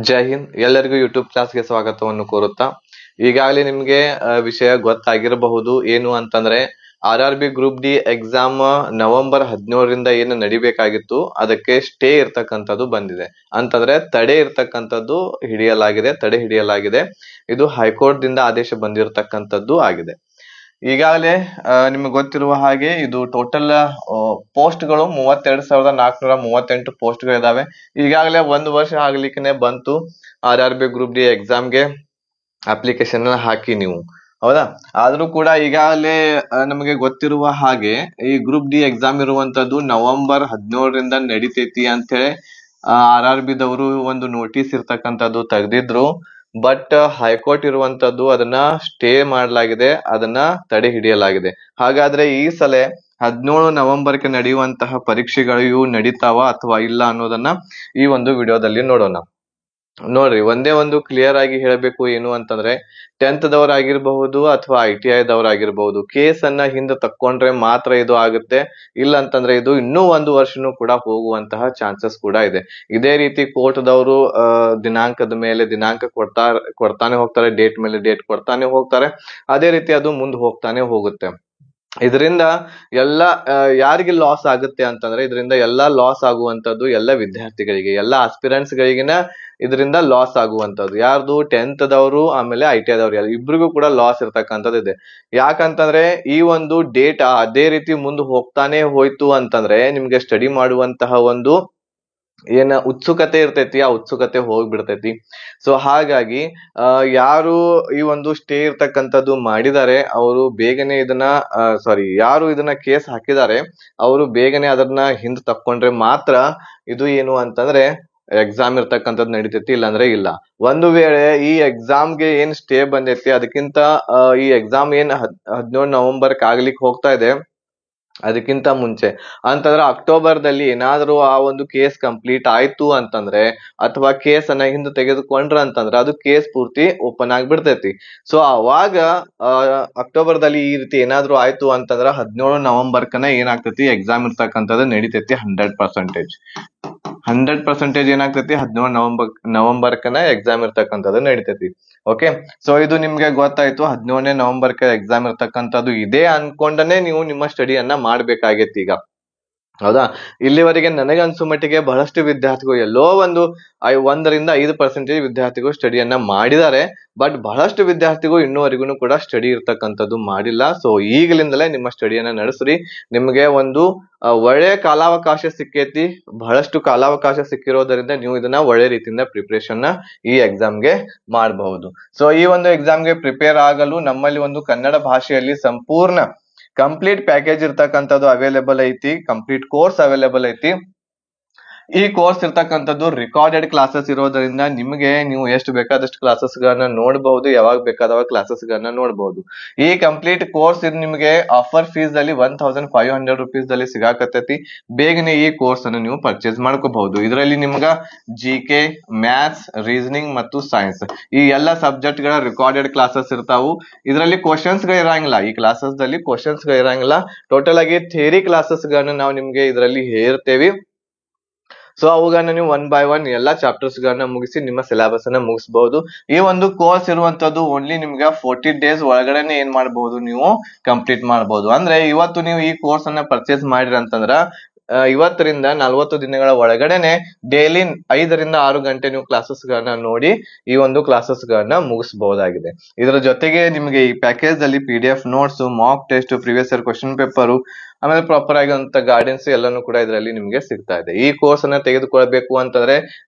ಜೈ ಹಿಂದ್. ಎಲ್ಲರಿಗೂ ಯೂಟ್ಯೂಬ್ ಕ್ಲಾಸ್ಗೆ ಸ್ವಾಗತವನ್ನು ಕೋರುತ್ತಾ, ಈಗಾಗಲೇ ನಿಮ್ಗೆ ವಿಷಯ ಗೊತ್ತಾಗಿರಬಹುದು. ಏನು ಅಂತಂದ್ರೆ RRB group D exam November 17ರಿಂದ ಏನು ನಡಿಬೇಕಾಗಿತ್ತು ಅದಕ್ಕೆ ಸ್ಟೇ ಇರ್ತಕ್ಕಂಥದ್ದು ಬಂದಿದೆ. ಅಂತಂದ್ರೆ ತಡೆ ಹಿಡಿಯಲಾಗಿದೆ. ಇದು ಹೈಕೋರ್ಟ್ ದಿಂದ ಆದೇಶ ಬಂದಿರತಕ್ಕಂಥದ್ದು ಆಗಿದೆ. ಈಗಾಗಲೇ ನಿಮಗೆ ಗೊತ್ತಿರುವ ಹಾಗೆ ಇದು ಟೋಟಲ್ ಪೋಸ್ಟ್ ಗಳು 32,438 ಪೋಸ್ಟ್ ಗಳಿದಾವೆ. ಈಗಾಗಲೇ ಒಂದು ವರ್ಷ ಆಗ್ಲಿಕ್ಕೆ ಬಂತು RRB ಗ್ರೂಪ್ ಡಿ ಎಕ್ಸಾಮ್ಗೆ ಅಪ್ಲಿಕೇಶನ್ ಹಾಕಿ ನೀವು, ಹೌದಾ? ಆದ್ರೂ ಕೂಡ ಈಗಾಗಲೇ ನಮಗೆ ಗೊತ್ತಿರುವ ಹಾಗೆ ಈ ಗ್ರೂಪ್ ಡಿ ಎಕ್ಸಾಮ್ ಇರುವಂತದ್ದು ನವೆಂಬರ್ 17ರಿಂದ ನಡಿತೈತಿ ಅಂತ ಹೇಳಿ RRB ದವರು ಒಂದು ನೋಟಿಸ್ ಇರ್ತಕ್ಕಂಥದ್ದು ತೆಗೆದಿದ್ರು. ಬಟ್ ಹೈಕೋರ್ಟ್ ಇರುವಂತದ್ದು ಅದನ್ನ ಸ್ಟೇ ಮಾಡಲಾಗಿದೆ, ಅದನ್ನ ತಡೆ ಹಿಡಿಯಲಾಗಿದೆ. ಹಾಗಾದ್ರೆ ಈ ಸಲ 17 ನವೆಂಬರ್ಗೆ ನಡೆಯುವಂತಹ ಪರೀಕ್ಷೆಗಳು ಇವು ನಡೀತಾವ ಅಥವಾ ಇಲ್ಲ ಅನ್ನೋದನ್ನ ಈ ಒಂದು ವಿಡಿಯೋದಲ್ಲಿ ನೋಡೋಣ. ನೋಡ್ರಿ, ಒಂದೇ ಒಂದು ಕ್ಲಿಯರ್ ಆಗಿ ಹೇಳಬೇಕು. ಏನು ಅಂತಂದ್ರೆ 10th ದವರಾಗಿರ್ಬಹುದು ಅಥವಾ ITI ದವರಾಗಿರ್ಬಹುದು, ಕೇಸ್ ಅನ್ನ ಹಿಂದೆ ತಕ್ಕೊಂಡ್ರೆ ಮಾತ್ರ ಇದು ಆಗುತ್ತೆ. ಇಲ್ಲ ಅಂತಂದ್ರೆ ಇದು ಇನ್ನೂ ಒಂದು ವರ್ಷನೂ ಕೂಡ ಹೋಗುವಂತಹ ಚಾನ್ಸಸ್ ಕೂಡ ಇದೆ. ಇದೇ ರೀತಿ ಕೋರ್ಟ್ ದವರು ದಿನಾಂಕದ ಮೇಲೆ ದಿನಾಂಕ ಕೊಡ್ತಾನೆ ಹೋಗ್ತಾರೆ, ಡೇಟ್ ಮೇಲೆ ಡೇಟ್ ಕೊಡ್ತಾನೆ ಹೋಗ್ತಾರೆ. ಅದೇ ರೀತಿ ಅದು ಮುಂದೆ ಹೋಗ್ತಾನೆ ಹೋಗುತ್ತೆ. ಇದರಿಂದ ಎಲ್ಲ ಯಾರಿಗೆ ಲಾಸ್ ಆಗುತ್ತೆ ಅಂತಂದ್ರೆ, ಇದರಿಂದ ಎಲ್ಲಾ ಲಾಸ್ ಆಗುವಂತದ್ದು ಎಲ್ಲ ವಿದ್ಯಾರ್ಥಿಗಳಿಗೆ, ಎಲ್ಲ ಆಸ್ಪಿರೆಂಟ್ಸ್ ಗಳಿಗಿನ ಇದರಿಂದ ಲಾಸ್ ಆಗುವಂತದ್ದು. ಯಾರ್ದು 10th ದವರು ಆಮೇಲೆ ITI ದವರು ಇಬ್ರಿಗೂ ಕೂಡ ಲಾಸ್ ಇರ್ತಕ್ಕಂಥದ್ದು ಇದೆ. ಯಾಕಂತಂದ್ರೆ ಈ ಒಂದು ಡೇಟ್ ಅದೇ ರೀತಿ ಮುಂದೆ ಹೋಗ್ತಾನೆ ಹೋಯ್ತು ಅಂತಂದ್ರೆ ನಿಮ್ಗೆ ಸ್ಟಡಿ ಮಾಡುವಂತಹ ಒಂದು ಏನ ಉತ್ಸುಕತೆ ಇರ್ತೈತಿ, ಆ ಉತ್ಸುಕತೆ ಹೋಗ್ಬಿಡ್ತೈತಿ. ಸೊ ಹಾಗಾಗಿ ಯಾರು ಈ ಒಂದು ಸ್ಟೇ ಇರ್ತಕ್ಕಂಥದ್ದು ಮಾಡಿದ್ದಾರೆ ಅವರು ಬೇಗನೆ ಇದನ್ನ ಯಾರು ಇದನ್ನ ಕೇಸ್ ಹಾಕಿದ್ದಾರೆ ಅವರು ಬೇಗನೆ ಅದನ್ನ ಹಿಂದ್ ತಕ್ಕೊಂಡ್ರೆ ಮಾತ್ರ ಇದು ಏನು ಅಂತಂದ್ರೆ ಎಕ್ಸಾಮ್ ಇರ್ತಕ್ಕಂಥದ್ದು ನಡೀತೈತಿ, ಇಲ್ಲಾಂದ್ರೆ ಇಲ್ಲ. ಒಂದು ವೇಳೆ ಈ ಎಕ್ಸಾಮ್ಗೆ ಏನ್ ಸ್ಟೇ ಬಂದೈತಿ ಅದಕ್ಕಿಂತ ಈ ಎಕ್ಸಾಮ್ ಏನ್ 17 ನವೆಂಬರ್ಗೆ ಆಗ್ಲಿಕ್ಕೆ ಹೋಗ್ತಾ ಇದೆ ಅದಕ್ಕಿಂತ ಮುಂಚೆ ಅಂತಂದ್ರೆ ಅಕ್ಟೋಬರ್ದಲ್ಲಿ ಏನಾದ್ರೂ ಆ ಒಂದು ಕೇಸ್ ಕಂಪ್ಲೀಟ್ ಆಯ್ತು ಅಂತಂದ್ರೆ ಅಥವಾ ಕೇಸ್ ಅನ್ನ ಹಿಂದೆ ತೆಗೆದುಕೊಂಡ್ರ ಅಂತಂದ್ರೆ ಅದು ಕೇಸ್ ಪೂರ್ತಿ ಓಪನ್ ಆಗ್ಬಿಡ್ತೈತಿ. ಸೊ ಅವಾಗ ಅಕ್ಟೋಬರ್ದಲ್ಲಿ ಈ ರೀತಿ ಏನಾದ್ರೂ ಆಯ್ತು ಅಂತಂದ್ರ 17 ನವೆಂಬರ್ಕನ ಏನಾಗ್ತೈತಿ ಎಕ್ಸಾಮ್ ಇರ್ತಕ್ಕಂಥದ್ದು ನಡೀತೈತಿ 100% ಏನಾಗ್ತೈತಿ 17 ನವೆಂಬರ್ಕನ ಎಕ್ಸಾಮ್ ಇರ್ತಕ್ಕಂಥದ್ದು ನಡೀತೈತಿ. ಓಕೆ, ಸೊ ಇದು ನಿಮ್ಗೆ ಗೊತ್ತಾಯ್ತು. 17ನೇ ನವೆಂಬರ್ಗೆ ಎಕ್ಸಾಮ್ ಇರ್ತಕ್ಕಂಥದ್ದು ಇದೆ ಅನ್ಕೊಂಡನೆ ನೀವು ನಿಮ್ಮ ಸ್ಟಡಿಯನ್ನ ಮಾಡ್ಬೇಕಾಗೈತಿ ಈಗ, ಹೌದಾ? ಇಲ್ಲಿವರೆಗೆ ನನಗನ್ಸು ಮಟ್ಟಿಗೆ ಬಹಳಷ್ಟು ವಿದ್ಯಾರ್ಥಿಗಳು ಎಲ್ಲೋ ಒಂದು 1ರಿಂದ 5% ವಿದ್ಯಾರ್ಥಿಗಳು ಸ್ಟಡಿಯನ್ನ ಮಾಡಿದ್ದಾರೆ. ಬಟ್ ಬಹಳಷ್ಟು ವಿದ್ಯಾರ್ಥಿಗಳು ಇನ್ನೂವರೆಗೂ ಕೂಡ ಸ್ಟಡಿ ಇರ್ತಕ್ಕಂಥದ್ದು ಮಾಡಿಲ್ಲ. ಸೊ ಈಗಲಿಂದಲೇ ನಿಮ್ಮ ಸ್ಟಡಿಯನ್ನ ನಡೆಸ್ರಿ. ನಿಮ್ಗೆ ಒಂದು ಒಳ್ಳೆಯ ಕಾಲಾವಕಾಶ ಸಿಕ್ಕೈತಿ. ಬಹಳಷ್ಟು ಕಾಲಾವಕಾಶ ಸಿಕ್ಕಿರೋದ್ರಿಂದ ನೀವು ಇದನ್ನ ಒಳ್ಳೆ ರೀತಿಯಿಂದ ಪ್ರಿಪರೇಷನ್ ಈ ಎಕ್ಸಾಮ್ಗೆ ಮಾಡಬಹುದು. ಸೊ ಈ ಒಂದು ಎಕ್ಸಾಮ್ಗೆ ಪ್ರಿಪೇರ್ ಆಗಲು ನಮ್ಮಲ್ಲಿ ಒಂದು ಕನ್ನಡ ಭಾಷೆಯಲ್ಲಿ ಸಂಪೂರ್ಣ ಕಂಪ್ಲೀಟ್ ಪ್ಯಾಕೇಜ್ ಇರ್ತಕ್ಕಂಥದ್ದು ಅವೈಲೇಬಲ್ ಐತಿ, ಕಂಪ್ಲೀಟ್ ಕೋರ್ಸ್ ಅವೈಲೇಬಲ್ ಐತಿ. ಈ ಕೋರ್ಸ್ ಇರ್ತಕ್ಕಂಥದ್ದು ರಿಕಾರ್ಡೆಡ್ ಕ್ಲಾಸಸ್ ಇರೋದ್ರಿಂದ ನಿಮಗೆ ನೀವು ಎಷ್ಟು ಬೇಕಾದಷ್ಟು ಕ್ಲಾಸಸ್ ಗಳನ್ನ ನೋಡಬಹುದು, ಯಾವಾಗ ಬೇಕಾದವಾಗ ಕ್ಲಾಸಸ್ ಗಳನ್ನ ನೋಡಬಹುದು. ಈ ಕಂಪ್ಲೀಟ್ ಕೋರ್ಸ್ ಇದು ನಿಮಗೆ ಆಫರ್ ಫೀಸ್ ಅಲ್ಲಿ 1500 rupees ದಲ್ಲಿ ಸಿಗಾಕತ್ತೈತಿ. ಬೇಗನೆ ಈ ಕೋರ್ಸ್ ಅನ್ನು ನೀವು ಪರ್ಚೇಸ್ ಮಾಡ್ಕೋಬಹುದು. ಇದರಲ್ಲಿ ನಿಮ್ಗ GK, ಮ್ಯಾಥ್ಸ್, ರೀಸನಿಂಗ್ ಮತ್ತು ಸೈನ್ಸ್ ಈ ಎಲ್ಲ ಸಬ್ಜೆಕ್ಟ್ ಗಳ ರಿಕಾರ್ಡೆಡ್ ಕ್ಲಾಸಸ್ ಇರ್ತಾವು. ಇದರಲ್ಲಿ ಕ್ವಶನ್ಸ್ ಗಳು ಇರಂಗಿಲ್ಲ, ಈ ಕ್ಲಾಸಸ್ ದಲ್ಲಿ ಕ್ವಶನ್ಸ್ ಗಳು ಇರಂಗಿಲ್ಲ. ಟೋಟಲ್ ಆಗಿ ಥಿಯರಿ ಕ್ಲಾಸಸ್ ಗಳನ್ನ ನಾವು ನಿಮ್ಗೆ ಇದರಲ್ಲಿ ಹೇಳ್ತೇವೆ. ಸೊ ಅವುಗಳನ್ನ ನೀವು 1 by 1 ಎಲ್ಲಾ ಚಾಪ್ಟರ್ಸ್ ಗಳನ್ನ ಮುಗಿಸಿ ನಿಮ್ಮ ಸಿಲೆಬಸ್ ಅನ್ನ ಮುಗಿಸಬಹುದು. ಈ ಒಂದು ಕೋರ್ಸ್ ಇರುವಂತದ್ದು ಓನ್ಲಿ ನಿಮ್ಗೆ 40 days ಒಳಗಡೆನೆ ಏನ್ ಮಾಡಬಹುದು, ನೀವು ಕಂಪ್ಲೀಟ್ ಮಾಡಬಹುದು. ಅಂದ್ರೆ ಇವತ್ತು ನೀವು ಈ ಕೋರ್ಸ್ ಅನ್ನ ಪರ್ಚೇಸ್ ಮಾಡಿರಿ ಅಂತಂದ್ರ ಇವತ್ತರಿಂದ 40 ದಿನಗಳ ಒಳಗಡೆನೆ ಡೈಲಿ 5ರಿಂದ 6 ಗಂಟೆ ನೀವು ಕ್ಲಾಸಸ್ ಗಳನ್ನ ನೋಡಿ ಈ ಒಂದು ಕ್ಲಾಸಸ್ ಗಳನ್ನ ಮುಗಿಸಬಹುದಾಗಿದೆ. ಇದರ ಜೊತೆಗೆ ನಿಮಗೆ ಈ ಪ್ಯಾಕೇಜ್ ಅಲ್ಲಿ PDF notes, mock test, previous year question paper, ಆಮೇಲೆ ಪ್ರಾಪರ್ ಆಗಿರುವಂತ ಗೈಡೆನ್ಸ್ ಎಲ್ಲಾನು ಕೂಡ ಇದರಲ್ಲಿ ನಿಮ್ಗೆ ಸಿಗ್ತಾ ಇದೆ. ಈ ಕೋರ್ಸ್ ಅನ್ನ ತೆಗೆದುಕೊಳ್ಬೇಕು ಅಂತಂದ್ರೆ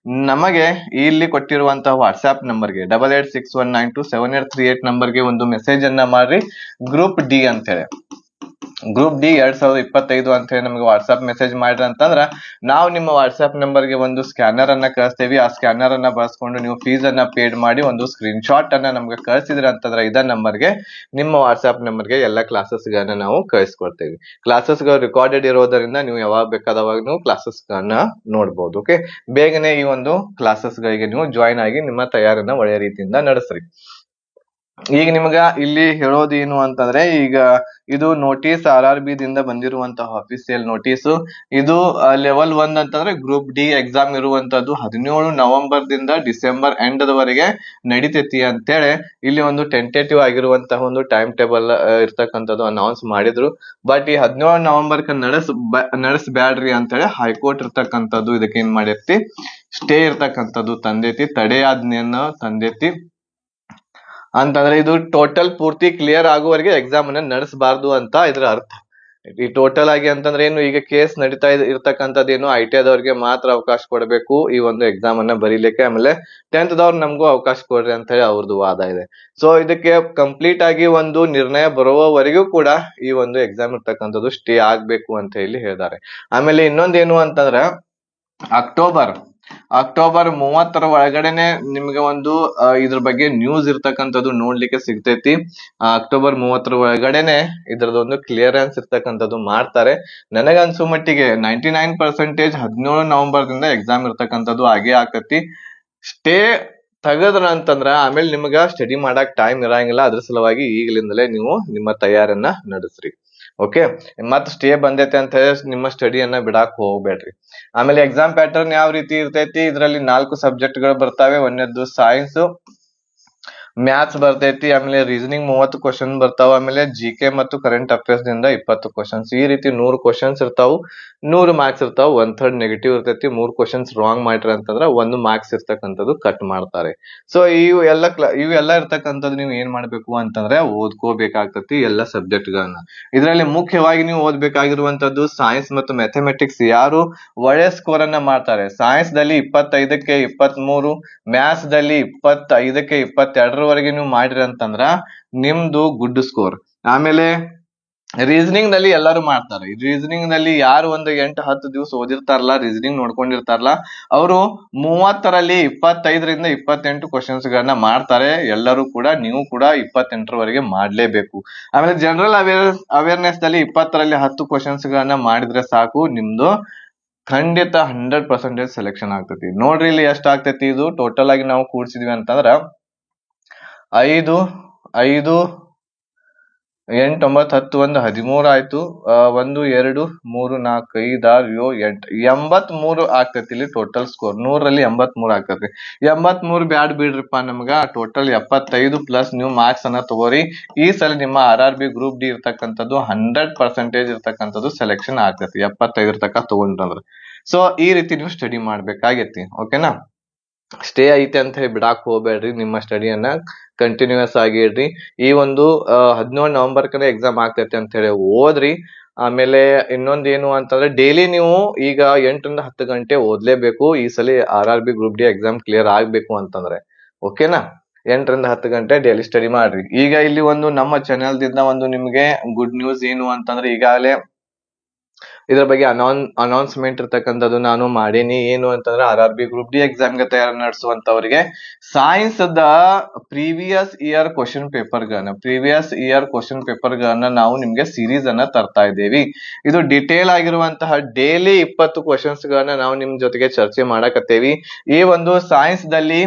ನಮಗೆ ಇಲ್ಲಿ ಕೊಟ್ಟಿರುವಂತಹ ವಾಟ್ಸ್ಆಪ್ ನಂಬರ್ಗೆ 8861927838 ನಂಬರ್ಗೆ ಒಂದು ಮೆಸೇಜ್ ಅನ್ನ ಮಾಡ್ರಿ. ಗ್ರೂಪ್ ಡಿ ಅಂತ ಹೇಳಿ, ಗ್ರೂಪ್ ಡಿ 2025 ಅಂತ ಹೇಳಿ ನಮಗೆ ವಾಟ್ಸ್ಆಪ್ ಮೆಸೇಜ್ ಮಾಡ್ರಿ ಅಂತಂದ್ರ ನಾವು ನಿಮ್ಮ ವಾಟ್ಸ್ಆಪ್ ನಂಬರ್ಗೆ ಒಂದು ಸ್ಕ್ಯಾನರ್ ಅನ್ನ ಕಳಿಸ್ತೇವೆ. ಆ ಸ್ಕ್ಯಾನರ್ ಅನ್ನ ಬಳಸ್ಕೊಂಡು ನೀವು ಫೀಸ್ ಅನ್ನ ಪೇಡ್ ಮಾಡಿ ಒಂದು ಸ್ಕ್ರೀನ್ ಶಾಟ್ ಅನ್ನ ನಮ್ಗೆ ಕಳಿಸಿದ್ರಿ ಅಂತಂದ್ರೆ ಇದ ನಂಬರ್ಗೆ, ನಿಮ್ಮ ವಾಟ್ಸ್ಆಪ್ ನಂಬರ್ಗೆ ಎಲ್ಲ ಕ್ಲಾಸಸ್ ಗಳನ್ನ ನಾವು ಕಳಿಸ್ಕೊಡ್ತೇವೆ. ಕ್ಲಾಸಸ್ ಗಳು ರಿಕಾರ್ಡೆಡ್ ಇರೋದರಿಂದ ನೀವು ಯಾವಾಗ ಬೇಕಾದವಾಗ ನೀವು ಕ್ಲಾಸಸ್ ಗಳನ್ನ ನೋಡ್ಬೋದು. ಓಕೆ, ಬೇಗನೆ ಈ ಒಂದು ಕ್ಲಾಸಸ್ ಗಳಿಗೆ ನೀವು ಜಾಯಿನ್ ಆಗಿ ನಿಮ್ಮ ತಯಾರನ್ನ ಒಳ್ಳೆಯ ರೀತಿಯಿಂದ ನಡೆಸ್ರಿ. ಈಗ ನಿಮ್ಗ ಇಲ್ಲಿ ಹೇಳೋದು ಏನು ಅಂತಂದ್ರೆ, ಈಗ ಇದು ನೋಟಿಸ್ RRB ದಿಂದ ಬಂದಿರುವಂತಹ ಅಫಿಸಿಯಲ್ ನೋಟಿಸ್. ಇದು ಲೆವೆಲ್ 1 ಅಂತಂದ್ರೆ ಗ್ರೂಪ್ ಡಿ ಎಕ್ಸಾಮ್ ಇರುವಂತದ್ದು 17 ನವೆಂಬರ್ ದಿಂದ ಡಿಸೆಂಬರ್ ಎಂಡ್ ವರೆಗೆ ನಡಿತೈತಿ ಅಂತೇಳಿ ಇಲ್ಲಿ ಒಂದು ಟೆಂಟೇಟಿವ್ ಆಗಿರುವಂತಹ ಒಂದು ಟೈಮ್ ಟೇಬಲ್ ಇರ್ತಕ್ಕಂಥದ್ದು ಅನೌನ್ಸ್ ಮಾಡಿದ್ರು. ಬಟ್ ಈ 17 ನವೆಂಬರ್ ನಡೆಸಬ್ಯಾಡ್ರಿ ಅಂತೇಳಿ ಹೈಕೋರ್ಟ್ ಇರ್ತಕ್ಕಂಥದ್ದು ಇದಕ್ಕೆ ಏನ್ ಮಾಡೈತಿ, ಸ್ಟೇ ಇರ್ತಕ್ಕಂಥದ್ದು ತಂದೈತಿ, ತಡೆಯಾಜ್ಞೆಯನ್ನ ತಂದೈತಿ. ಅಂತಂದ್ರೆ ಇದು ಟೋಟಲ್ ಪೂರ್ತಿ ಕ್ಲಿಯರ್ ಆಗುವವರೆಗೆ ಎಕ್ಸಾಮ್ ಅನ್ನ ನಡೆಸಬಾರ್ದು ಅಂತ ಇದ್ರ ಅರ್ಥ. ಈ ಟೋಟಲ್ ಆಗಿ ಅಂತಂದ್ರೆ ಏನು, ಈಗ ಕೇಸ್ ನಡೀತಾ ಇರ್ತಕ್ಕಂಥದ್ದೇನು ITI ದವ್ರಿಗೆ ಮಾತ್ರ ಅವಕಾಶ ಕೊಡಬೇಕು ಈ ಒಂದು ಎಕ್ಸಾಮ್ ಅನ್ನ ಬರೀಲಿಕ್ಕೆ, ಆಮೇಲೆ 10th ದವ್ರು ನಮಗೂ ಅವಕಾಶ ಕೊಡ್ರಿ ಅಂತ ಹೇಳಿ ಅವ್ರದ್ದು ವಾದ ಇದೆ. ಸೊ ಇದಕ್ಕೆ ಕಂಪ್ಲೀಟ್ ಆಗಿ ಒಂದು ನಿರ್ಣಯ ಬರುವವರೆಗೂ ಕೂಡ ಈ ಒಂದು ಎಕ್ಸಾಮ್ ಇರ್ತಕ್ಕಂಥದ್ದು ಸ್ಟೇ ಆಗ್ಬೇಕು ಅಂತ ಹೇಳಿ ಹೇಳಿದ್ದಾರೆ. ಆಮೇಲೆ ಇನ್ನೊಂದೇನು ಅಂತಂದ್ರೆ ಅಕ್ಟೋಬರ್ 30 ಒಳಗಡೆನೆ ನಿಮ್ಗೆ ಒಂದು ಇದ್ರ ಬಗ್ಗೆ ನ್ಯೂಸ್ ಇರ್ತಕ್ಕಂಥದ್ದು ನೋಡ್ಲಿಕ್ಕೆ ಸಿಗ್ತೈತಿ. ಅಕ್ಟೋಬರ್ 30 ಒಳಗಡೆನೆ ಇದ್ರದೊಂದು ಕ್ಲಿಯರೆನ್ಸ್ ಇರ್ತಕ್ಕಂಥದ್ದು ಮಾಡ್ತಾರೆ. ನನಗನ್ಸು ಮಟ್ಟಿಗೆ 99% 17 ನವೆಂಬರ್ ದಿಂದ ಎಕ್ಸಾಮ್ ಇರ್ತಕ್ಕಂಥದ್ದು ಆಗೇ ಆಕತಿ. ಸ್ಟೇ ತೆಗದ್ರ ಅಂತಂದ್ರ ಆಮೇಲೆ ನಿಮ್ಗ ಸ್ಟಡಿ ಮಾಡಕ್ ಟೈಮ್ ಇರಂಗಿಲ್ಲ. ಅದ್ರ ಸಲುವಾಗಿ ಈಗಲಿಂದಲೇ ನೀವು ನಿಮ್ಮ ತಯಾರನ್ನ ನಡೆಸ್ರಿ. ಓಕೆ, ಮತ್ ಸ್ಟೇ ಬಂದೈತೆ ಅಂತ ಹೇಳಿ ನಿಮ್ಮ ಸ್ಟಡಿಯನ್ನ ಬಿಡಾಕ್ ಹೋಗ್ಬೇಡ್ರಿ. ಆಮೇಲೆ ಎಕ್ಸಾಮ್ ಪ್ಯಾಟರ್ನ್ ಯಾವ ರೀತಿ ಇರ್ತೈತಿ, ಇದ್ರಲ್ಲಿ 4 ಸಬ್ಜೆಕ್ಟ್ ಗಳು ಬರ್ತಾವೆ. ಒಂದನೇದ್ದು ಸೈನ್ಸ್, ಮ್ಯಾಥ್ಸ್ ಬರ್ತೈತಿ, ಆಮೇಲೆ ರೀಸನಿಂಗ್ 30 ಕ್ವಶನ್ ಬರ್ತಾವ, ಆಮೇಲೆ GK ಮತ್ತು ಕರೆಂಟ್ ಅಫೇರ್ಸ್ ದಿಂದ 20 ಕ್ವಶನ್ಸ್. ಈ ರೀತಿ 100 ಕ್ವಶನ್ಸ್ ಇರ್ತಾವು, 100 ಮಾರ್ಕ್ಸ್ ಇರ್ತಾವ. 1/3 ನೆಗೆಟಿವ್ ಇರ್ತೈತಿ. 3 ಕ್ವಶನ್ಸ್ ರಾಂಗ್ ಮಾಡ್ರಿ ಅಂತಂದ್ರ 1 ಮಾರ್ಕ್ಸ್ ಇರ್ತಕ್ಕಂಥದ್ದು ಕಟ್ ಮಾಡ್ತಾರೆ. ಸೊ ಇವೆಲ್ಲ ಇರ್ತಕ್ಕಂಥದ್ದು ನೀವು ಏನ್ ಮಾಡ್ಬೇಕು ಅಂತಂದ್ರೆ ಓದ್ಕೋಬೇಕಾಗ್ತತಿ ಎಲ್ಲ ಸಬ್ಜೆಕ್ಟ್ ಗಳನ್ನ. ಇದರಲ್ಲಿ ಮುಖ್ಯವಾಗಿ ನೀವು ಓದ್ಬೇಕಾಗಿರುವಂತದ್ದು ಸೈನ್ಸ್ ಮತ್ತು ಮ್ಯಾಥಮೆಟಿಕ್ಸ್. ಯಾರು ಒಳ್ಳೆ ಸ್ಕೋರ್ ಅನ್ನ ಮಾಡ್ತಾರೆ, ಸೈನ್ಸ್ ದಲ್ಲಿ 25ಕ್ಕೆ 23, ಮ್ಯಾಥ್ಸ್ ದಲ್ಲಿ 25ಕ್ಕೆ 22 ನೀವು ಮಾಡಿರಿ ಅಂತಂದ್ರ ನಿಮ್ದು ಗುಡ್ ಸ್ಕೋರ್. ಆಮೇಲೆ ರೀಸನಿಂಗ್ ನಲ್ಲಿ ಎಲ್ಲರೂ ಮಾಡ್ತಾರೆ. ರೀಸನಿಂಗ್ ನಲ್ಲಿ ಯಾರು ಒಂದು 8-10 ದಿವಸ ಓದಿರ್ತಾರಲ್ಲ, ರೀಸನಿಂಗ್ ನೋಡ್ಕೊಂಡಿರ್ತಾರಲ್ಲ, ಅವರು 30ರಲ್ಲಿ 25ರಿಂದ 28 ಕ್ವಶನ್ಸ್ ಗಳನ್ನ ಮಾಡ್ತಾರೆ. ಎಲ್ಲರೂ ಕೂಡ, ನೀವು ಕೂಡ 28ರವರೆಗೆ ಮಾಡ್ಲೇಬೇಕು. ಆಮೇಲೆ ಜನರಲ್ ಅವೇರ್ನೆಸ್ ನಲ್ಲಿ 20ರಲ್ಲಿ 10 ಕ್ವಶನ್ಸ್ ಗಳನ್ನ ಮಾಡಿದ್ರೆ ಸಾಕು, ನಿಮ್ದು ಖಂಡಿತ 100% ಸೆಲೆಕ್ಷನ್ ಆಗ್ತೈತಿ. ನೋಡ್ರಿ ಇಲ್ಲಿ ಎಷ್ಟ್ ಆಗ್ತೈತಿ. ಇದು ಟೋಟಲ್ ಆಗಿ ನಾವು ಕೂಡ್ಸಿದ್ವಿ ಅಂತಂದ್ರ 5, 5, 8, 9, 10, 1, 13 ಆಯ್ತು. 1, 2, 3, 4, 5, 6, 7, 8, 83 ಆಗ್ತೈತಿ ಇಲ್ಲಿ ಟೋಟಲ್ ಸ್ಕೋರ್. 100ರಲ್ಲಿ 83 ಆಗ್ತೈತಿ. 83 ಬ್ಯಾಡ್ ಬಿಡ್ರಿಪ್ಪ, ನಮ್ಗ ಟೋಟಲ್ 75 ಪ್ಲಸ್ ನೀವು ಮಾರ್ಕ್ಸ್ ಅನ್ನ ತಗೋರಿ. ಈ ಸಲ ನಿಮ್ಮ RRB ಗ್ರೂಪ್ ಡಿ ಇರ್ತಕ್ಕಂಥದ್ದು 100% ಇರ್ತಕ್ಕಂಥದ್ದು ಸೆಲೆಕ್ಷನ್ ಆಗ್ತೈತಿ 75 ತನಕ ತಗೊಂಡ್ರಂದ್ರ. ಸೊ ಈ ರೀತಿ ನೀವು ಸ್ಟಡಿ ಮಾಡ್ಬೇಕಾಗೈತಿ. ಓಕೆನಾ, ಸ್ಟೇ ಐತೆ ಅಂತ ಹೇಳಿ ಬಿಡಾಕ್ ಹೋಗ್ಬೇಡ್ರಿ. ನಿಮ್ಮ ಸ್ಟಡಿಯನ್ನ ಕಂಟಿನ್ಯೂಸ್ ಆಗಿ ಇಡ್ರಿ. ಈ ಒಂದು 17 ನವೆಂಬರ್ ಕಡೆ ಎಕ್ಸಾಮ್ ಆಗ್ತೈತೆ ಅಂತ ಹೇಳಿ ಓದ್ರಿ. ಆಮೇಲೆ ಇನ್ನೊಂದ್ ಏನು ಅಂತಂದ್ರೆ, ಡೈಲಿ ನೀವು ಈಗ 8ರಿಂದ 10 ಗಂಟೆ ಓದ್ಲೇಬೇಕು ಈ ಸಲ RRB group D exam clear ಆಗ್ಬೇಕು ಅಂತಂದ್ರೆ. ಓಕೆನಾ, 8ರಿಂದ 10 ಗಂಟೆ ಡೈಲಿ ಸ್ಟಡಿ ಮಾಡ್ರಿ. ಈಗ ಇಲ್ಲಿ ಒಂದು ನಮ್ಮ ಚಾನೆಲ್ ದಿಂದ ಒಂದು ನಿಮ್ಗೆ ಗುಡ್ ನ್ಯೂಸ್ ಏನು ಅಂತಂದ್ರೆ, ಈಗಾಗಲೇ ಇದ್ರ ಬಗ್ಗೆ ಅನೌನ್ಸ್ಮೆಂಟ್ ಇರ್ತಕ್ಕಂಥದ್ದು ನಾನು ಮಾಡೀನಿ. ಏನು ಅಂತಂದ್ರೆ, RRB ಗ್ರೂಪ್ ಡಿ ಎಕ್ಸಾಮ್ ಗೆ ತಯಾರಿ ನಡೆಸುವಂತವರಿಗೆ ಸೈನ್ಸ್ ದ ಪ್ರೀವಿಯಸ್ ಇಯರ್ ಕ್ವಶನ್ ಪೇಪರ್ ಗಳನ್ನ ನಾವು ನಿಮ್ಗೆ ಸೀರೀಸ್ ಅನ್ನ ತರ್ತಾ ಇದ್ದೇವೆ. ಇದು ಡಿಟೇಲ್ ಆಗಿರುವಂತಹ ಡೈಲಿ 20 ಕ್ವಶನ್ಸ್ ಗಳನ್ನ ನಾವು ನಿಮ್ ಜೊತೆಗೆ ಚರ್ಚೆ ಮಾಡಕತ್ತೇವಿ. ಈ ಒಂದು ಸೈನ್ಸ್ ದಲ್ಲಿ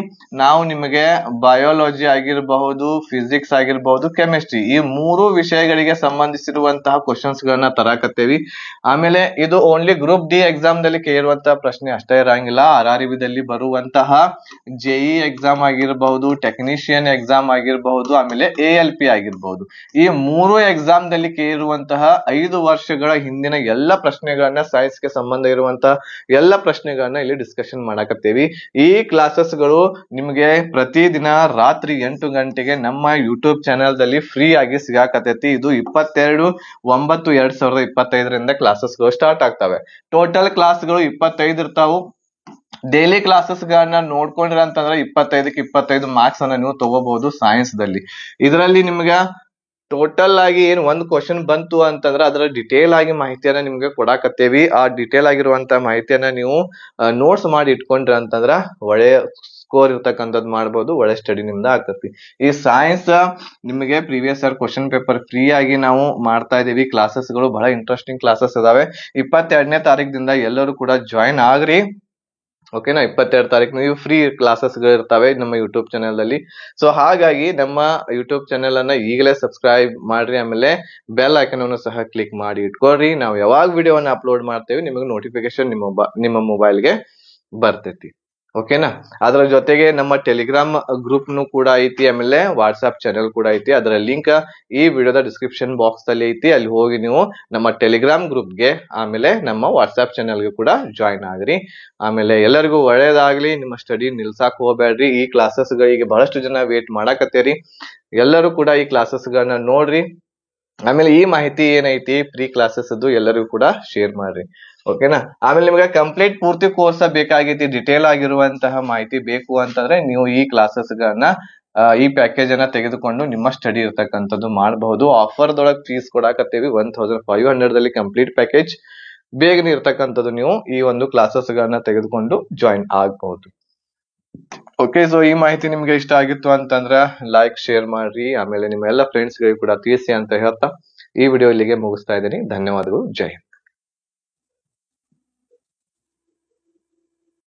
ನಾವು ನಿಮಗೆ ಬಯೋಲಜಿ ಆಗಿರಬಹುದು, ಫಿಸಿಕ್ಸ್ ಆಗಿರಬಹುದು, ಕೆಮಿಸ್ಟ್ರಿ, ಈ 3 ವಿಷಯಗಳಿಗೆ ಸಂಬಂಧಿಸಿರುವಂತಹ ಕ್ವಶನ್ಸ್ ಗಳನ್ನ ತರಾಕತ್ತೇವಿ. ಆಮೇಲೆ ಇದು ಓನ್ಲಿ ಗ್ರೂಪ್ ಡಿ ಎಕ್ಸಾಮ್ ದಲ್ಲಿ ಕೇಳುವಂತಹ ಪ್ರಶ್ನೆ ಅಷ್ಟೇ ಇರಂಗಿಲ್ಲ. RRB ದಲ್ಲಿ ಬರುವಂತಹ JE ಎಕ್ಸಾಮ್ ಆಗಿರಬಹುದು, ಟೆಕ್ನಿಷಿಯನ್ ಎಕ್ಸಾಮ್ ಆಗಿರಬಹುದು, ಆಮೇಲೆ ALP ಆಗಿರಬಹುದು, ಈ 3 ಎಕ್ಸಾಮ್ ದಲ್ಲಿ ಕೇಳಿರುವಂತಹ 5 ವರ್ಷಗಳ ಹಿಂದಿನ ಎಲ್ಲ ಪ್ರಶ್ನೆಗಳನ್ನ, ಸೈನ್ಸ್ ಗೆ ಸಂಬಂಧ ಇರುವಂತಹ ಎಲ್ಲ ಪ್ರಶ್ನೆಗಳನ್ನ ಇಲ್ಲಿ ಡಿಸ್ಕಷನ್ ಮಾಡಕತ್ತೇವಿ. ಈ ಕ್ಲಾಸಸ್ ಗಳು ನಿಮ್ಗೆ ಪ್ರತಿದಿನ ರಾತ್ರಿ 8 ಗಂಟೆಗೆ ನಮ್ಮ ಯೂಟ್ಯೂಬ್ ಚಾನೆಲ್ ದಲ್ಲಿ ಫ್ರೀ ಆಗಿ ಸಿಗಾಕತ್ತೈತಿ. ಇದು 22/9/2025 ಕ್ಲಾಸಸ್ ಗಳು ಸ್ಟಾರ್ಟ್ ಆಗ್ತವೆ. ಟೋಟಲ್ ಕ್ಲಾಸ್ ಗಳು 25 ಇರ್ತಾವು. ಡೈಲಿ ಕ್ಲಾಸಸ್ ಗಳನ್ನ ನೋಡ್ಕೊಂಡ್ರ ಅಂತಂದ್ರೆ 25ಕ್ಕೆ 25 ಮಾರ್ಕ್ಸ್ ಅನ್ನ ನೀವು ತಗೋಬಹುದು ಸೈನ್ಸ್ ದಲ್ಲಿ. ಇದರಲ್ಲಿ ನಿಮ್ಗ ಟೋಟಲ್ ಆಗಿ ಏನ್ ಒಂದ್ ಕ್ವಶನ್ ಬಂತು ಅಂತಂದ್ರೆ ಅದರ ಡಿಟೇಲ್ ಆಗಿ ಮಾಹಿತಿಯನ್ನ ನಿಮ್ಗೆ ಕೊಡಾಕತ್ತೇವಿ. ಆ ಡಿಟೇಲ್ ಆಗಿರುವಂತ ಮಾಹಿತಿಯನ್ನ ನೀವು ನೋಟ್ಸ್ ಮಾಡಿ ಇಟ್ಕೊಂಡ್ರ ಅಂತಂದ್ರ ಒಳ್ಳೆ ಸ್ಕೋರ್ ಇರ್ತಕ್ಕಂಥದ್ದು ಮಾಡ್ಬೋದು, ಒಳ್ಳೆ ಸ್ಟಡಿ ನಿಮ್ದ ಆಗ್ತತಿ. ಈ ಸೈನ್ಸ್ ನಿಮಗೆ previous year question paper free ಆಗಿ ನಾವು ಮಾಡ್ತಾ ಇದೀವಿ. ಕ್ಲಾಸಸ್ ಗಳು ಬಹಳ ಇಂಟ್ರೆಸ್ಟಿಂಗ್ ಕ್ಲಾಸಸ್ ಇದಾವೆ. 22ನೇ ತಾರೀಕಿನಿಂದ ಎಲ್ಲರೂ ಕೂಡ ಜಾಯಿನ್ ಆಗ್ರಿ. ಓಕೆನಾ. 22 ತಾರೀಕು ನೀವು ಫ್ರೀ ಕ್ಲಾಸಸ್ಗಳು ಇರ್ತವೆ ನಮ್ಮ ಯೂಟ್ಯೂಬ್ ಚಾನೆಲ್ ಅಲ್ಲಿ. ಸೊ ಹಾಗಾಗಿ ನಮ್ಮ ಯೂಟ್ಯೂಬ್ ಚಾನೆಲ್ ಅನ್ನ ಈಗಲೇ ಸಬ್ಸ್ಕ್ರೈಬ್ ಮಾಡ್ರಿ, ಆಮೇಲೆ ಬೆಲ್ ಐಕನ್ ಅನ್ನು ಸಹ ಕ್ಲಿಕ್ ಮಾಡಿ ಇಟ್ಕೊಳ್ರಿ. ನಾವು ಯಾವಾಗ ವಿಡಿಯೋನ ಅಪ್ಲೋಡ್ ಮಾಡ್ತೇವೆ ನಿಮಗೆ ನೋಟಿಫಿಕೇಶನ್ ನಿಮ್ಮ ಮೊಬೈಲ್ಗೆ ಬರ್ತೈತಿ. ಓಕೆನಾ. ಅದರ ಜೊತೆಗೆ ನಮ್ಮ ಟೆಲಿಗ್ರಾಮ್ ಗ್ರೂಪ್ ನು ಕೂಡ ಐತಿ, ಆಮೇಲೆ ವಾಟ್ಸ್ಆಪ್ ಚಾನೆಲ್ ಕೂಡ ಐತಿ. ಅದರ ಲಿಂಕ್ ಈ ವಿಡಿಯೋದ ಡಿಸ್ಕ್ರಿಪ್ಷನ್ ಬಾಕ್ಸ್ ಅಲ್ಲಿ ಐತಿ. ಅಲ್ಲಿ ಹೋಗಿ ನೀವು ನಮ್ಮ ಟೆಲಿಗ್ರಾಮ್ ಗ್ರೂಪ್ಗೆ ಆಮೇಲೆ ನಮ್ಮ ವಾಟ್ಸ್ಆಪ್ ಚಾನೆಲ್ಗೆ ಕೂಡ ಜಾಯಿನ್ ಆಗ್ರಿ. ಆಮೇಲೆ ಎಲ್ಲರಿಗೂ ಒಳ್ಳೇದಾಗ್ಲಿ. ನಿಮ್ಮ ಸ್ಟಡಿ ನಿಲ್ಸಾಕ್ ಹೋಗ್ಬೇಡ್ರಿ. ಈ ಕ್ಲಾಸಸ್ ಗಳಿಗೆ ಬಹಳಷ್ಟು ಜನ ವೇಟ್ ಮಾಡಾಕತ್ತೇರಿ. ಎಲ್ಲರೂ ಕೂಡ ಈ ಕ್ಲಾಸಸ್ ಗಳನ್ನ ನೋಡ್ರಿ. ಆಮೇಲೆ ಈ ಮಾಹಿತಿ ಏನೈತಿ ಫ್ರೀ ಕ್ಲಾಸಸ್ ಅದು ಎಲ್ಲರಿಗೂ ಕೂಡ ಶೇರ್ ಮಾಡ್ರಿ. ಓಕೆನಾ. ಆಮೇಲೆ ನಿಮ್ಗೆ ಕಂಪ್ಲೀಟ್ ಪೂರ್ತಿ ಕೋರ್ಸ್ ಬೇಕಾಗೈತಿ, ಡಿಟೇಲ್ ಆಗಿರುವಂತಹ ಮಾಹಿತಿ ಬೇಕು ಅಂತಂದ್ರೆ ನೀವು ಈ ಕ್ಲಾಸಸ್ ಗಳನ್ನ ಈ ಪ್ಯಾಕೇಜ್ ಅನ್ನ ತೆಗೆದುಕೊಂಡು ನಿಮ್ಮ ಸ್ಟಡಿ ಇರ್ತಕ್ಕಂಥದ್ದು ಮಾಡಬಹುದು. ಆಫರ್ ದೊಳಗೆ ಫೀಸ್ ಕೊಡಾಕತ್ತೇವಿ 1500 ದಲ್ಲಿ ಕಂಪ್ಲೀಟ್ ಪ್ಯಾಕೇಜ್. ಬೇಗನೆ ಇರ್ತಕ್ಕಂಥದ್ದು ನೀವು ಈ ಒಂದು ಕ್ಲಾಸಸ್ ಗಳನ್ನ ತೆಗೆದುಕೊಂಡು ಜಾಯಿನ್ ಆಗಬಹುದು. ಓಕೆ. ಸೊ ಈ ಮಾಹಿತಿ ನಿಮ್ಗೆ ಇಷ್ಟ ಆಗಿತ್ತು ಅಂತಂದ್ರ ಲೈಕ್ ಶೇರ್ ಮಾಡ್ರಿ, ಆಮೇಲೆ ನಿಮ್ಮ ಎಲ್ಲ ಫ್ರೆಂಡ್ಸ್ ಗಳಿಗೆ ಕೂಡ ತಿಳಿಸಿ ಅಂತ ಹೇಳ್ತಾ ಈ ವಿಡಿಯೋ ಇಲ್ಲಿಗೆ ಮುಗಿಸ್ತಾ ಇದ್ದೀನಿ. ಧನ್ಯವಾದಗಳು. ಜೈ ಹಿಂದ್.